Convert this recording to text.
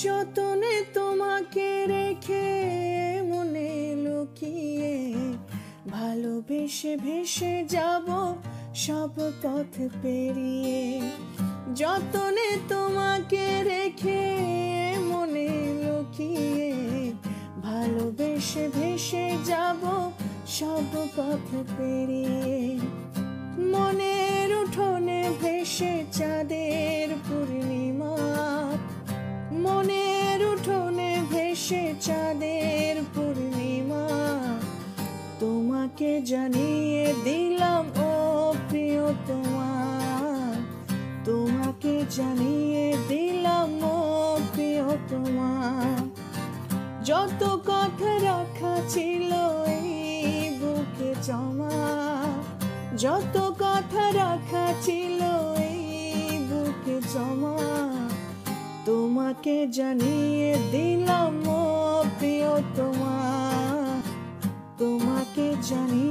যতনে তোমাকে রেখে মনে লুকিয়ে ভালোবেসে ভেসে যাব সব পথ পেরিয়ে। যতনে তোমাকে রেখে মনে লুকিয়ে ভালোবেসে ভেসে যাব সব পথ পেরিয়ে। মনের উঠোনে ভেসে চাঁদের পূর্ণিমা, মনের উঠোনে ভেসে চাঁদের পূর্ণিমা। তোমাকে জানিয়ে দিলাম ও প্রিয়তমা, তোমাকে জানিয়ে দিলাম ও প্রিয়তমা। যত কথা রাখা ছিল এই বুকে জমা, যত কথা রাখা ছিল এই বুকে জমা। তোমাকে জানিয়ে দিলাম ও প্রিয়তমা, তোমাকে জানিয়ে